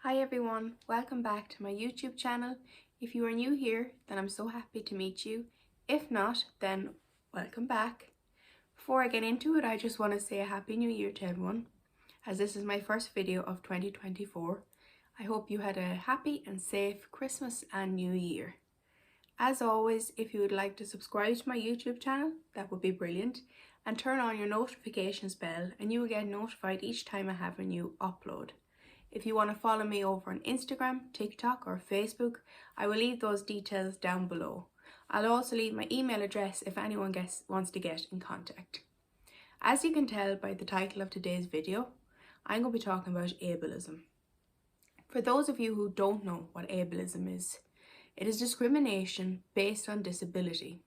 Hi everyone, welcome back to my YouTube channel. If you are new here, then I'm so happy to meet you. If not, then welcome back. Before I get into it, I just want to say a Happy New Year to everyone, as this is my first video of 2024. I hope you had a happy and safe Christmas and New Year. As always, if you would like to subscribe to my YouTube channel, that would be brilliant, and turn on your notifications bell and you will get notified each time I have a new upload. If you want to follow me over on Instagram, TikTok or Facebook, I will leave those details down below. I'll also leave my email address if anyone wants to get in contact. As you can tell by the title of today's video, I'm going to be talking about ableism. For those of you who don't know what ableism is, it is discrimination based on disability.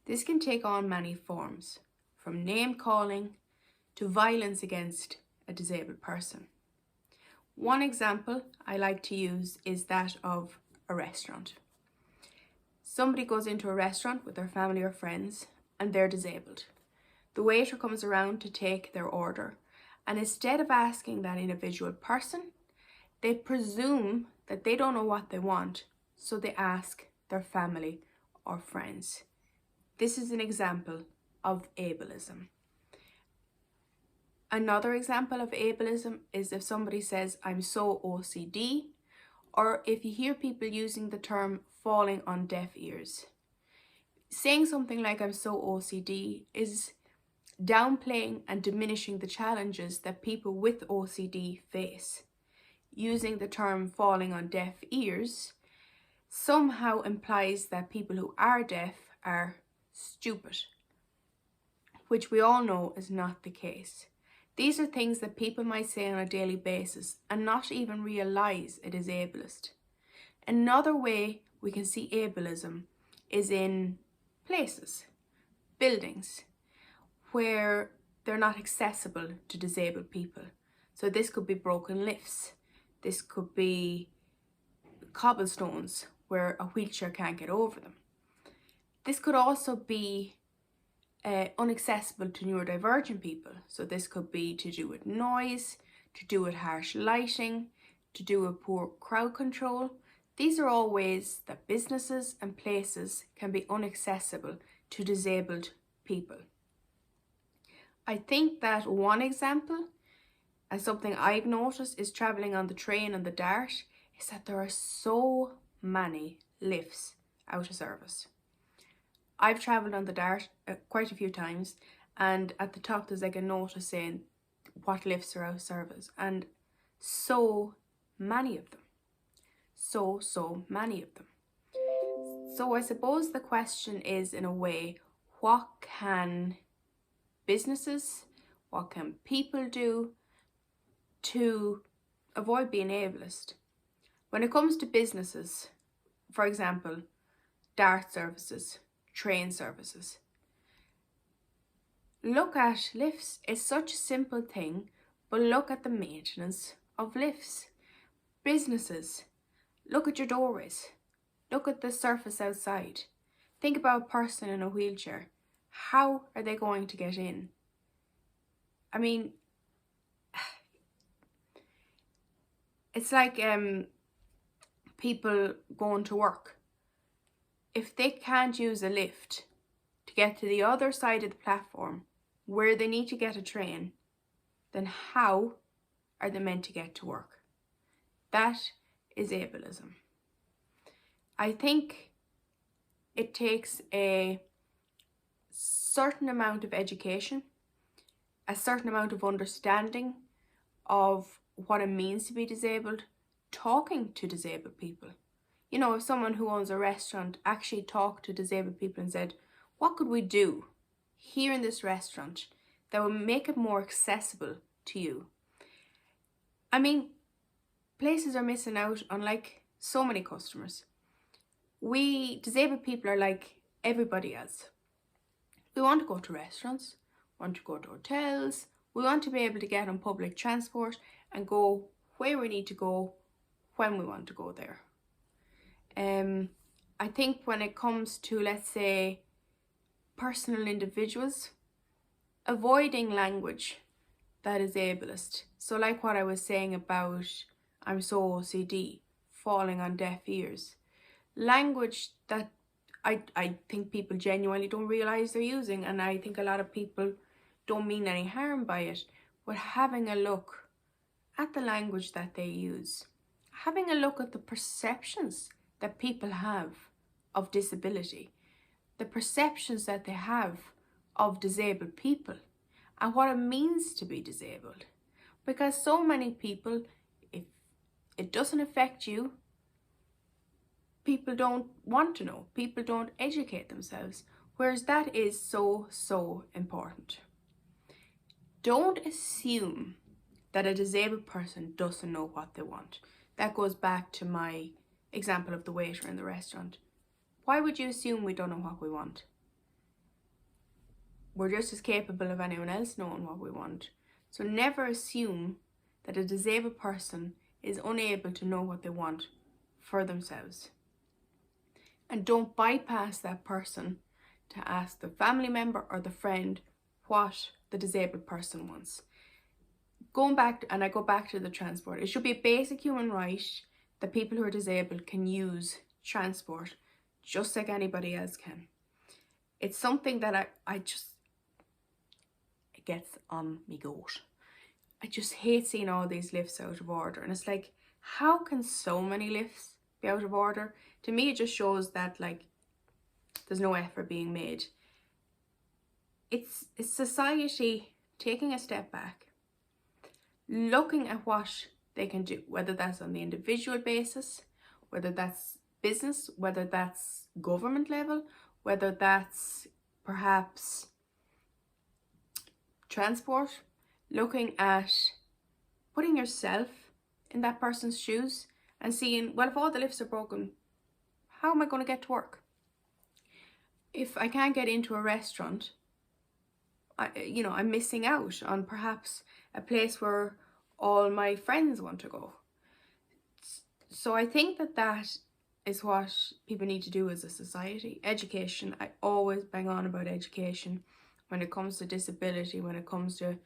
This can take on many forms, from name calling to violence against a disabled person. One example I like to use is that of a restaurant. Somebody goes into a restaurant with their family or friends and they're disabled. The waiter comes around to take their order, and instead of asking that individual person, they presume that they don't know what they want, so they ask their family or friends. This is an example of ableism. Another example of ableism is if somebody says, "I'm so OCD," or if you hear people using the term falling on deaf ears. Saying something like "I'm so OCD" is downplaying and diminishing the challenges that people with OCD face. Using the term falling on deaf ears somehow implies that people who are deaf are stupid, which we all know is not the case. These are things that people might say on a daily basis and not even realise it is ableist. Another way we can see ableism is in places, buildings, where they're not accessible to disabled people. So this could be broken lifts, this could be cobblestones where a wheelchair can't get over them. This could also be inaccessible to neurodivergent people. So this could be to do with noise, to do with harsh lighting, to do with poor crowd control. These are all ways that businesses and places can be inaccessible to disabled people. I think that one example, and something I've noticed is travelling on the train and the DART, is that there are so many lifts out of service. I've travelled on the DART quite a few times, and at the top there's like a notice saying what lifts are out of service, and so many of them. So many of them. So I suppose the question is, in a way, what can businesses, what can people do to avoid being ableist? When it comes to businesses, for example, DART services, train services. Look at lifts. It's such a simple thing, but look at the maintenance of lifts. Businesses, look at your doorways. Look at the surface outside. Think about a person in a wheelchair. How are they going to get in? I mean, it's like people going to work. If they can't use a lift to get to the other side of the platform where they need to get a train, then how are they meant to get to work? That is ableism. I think it takes a certain amount of education, a certain amount of understanding of what it means to be disabled, talking to disabled people. You know, if someone who owns a restaurant actually talked to disabled people and said, what could we do here in this restaurant that would make it more accessible to you? I mean, places are missing out on like so many customers. We disabled people are like everybody else. We want to go to restaurants, want to go to hotels, we want to be able to get on public transport and go where we need to go when we want to go there. I think when it comes to, let's say, personal individuals, avoiding language that is ableist. So like what I was saying about I'm so OCD, falling on deaf ears. Language that I think people genuinely don't realise they're using, and I think a lot of people don't mean any harm by it, but having a look at the language that they use, having a look at the perceptions that people have of disability, the perceptions that they have of disabled people, and what it means to be disabled. Because so many people, if it doesn't affect you, people don't want to know, people don't educate themselves, whereas that is so important. Don't assume that a disabled person doesn't know what they want. That goes back to my example of the waiter in the restaurant. Why would you assume we don't know what we want? We're just as capable of anyone else knowing what we want. So never assume that a disabled person is unable to know what they want for themselves. And don't bypass that person to ask the family member or the friend what the disabled person wants. Going back, and I go back to the transport, it should be a basic human right that people who are disabled can use transport just like anybody else can. It's something that I just, it gets on me goat. I just hate seeing all these lifts out of order, and it's like, how can so many lifts be out of order? To me, it just shows that like there's no effort being made. It's society taking a step back, looking at what they can do, whether that's on the individual basis, whether that's business, whether that's government level, whether that's perhaps transport, looking at putting yourself in that person's shoes and seeing, well, if all the lifts are broken, how am I going to get to work? If I can't get into a restaurant, I'm missing out on perhaps a place where all my friends want to go. So I think that is what people need to do as a society. Education. I always bang on about education when it comes to disability, when it comes to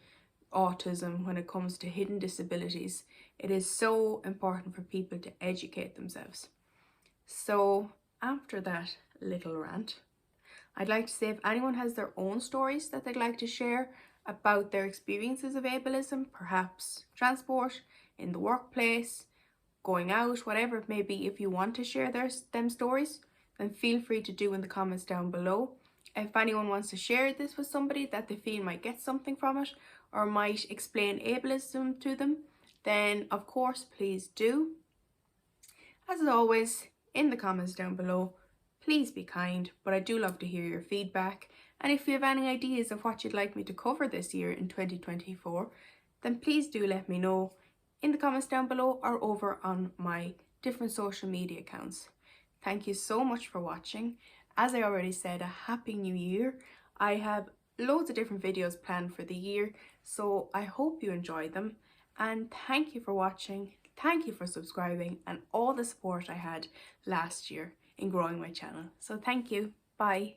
autism, when it comes to hidden disabilities. It is so important for people to educate themselves. So after that little rant, I'd like to say, if anyone has their own stories that they'd like to share about their experiences of ableism, perhaps transport, in the workplace, going out, whatever it may be, if you want to share them stories, then feel free to do in the comments down below. If anyone wants to share this with somebody that they feel might get something from it or might explain ableism to them, then of course please do. As always, in the comments down below, please be kind, but I do love to hear your feedback. And if you have any ideas of what you'd like me to cover this year in 2024, then please do let me know in the comments down below or over on my different social media accounts. Thank you so much for watching. As I already said, a happy new year. I have loads of different videos planned for the year, so I hope you enjoy them. And thank you for watching. Thank you for subscribing and all the support I had last year in growing my channel. So thank you. Bye.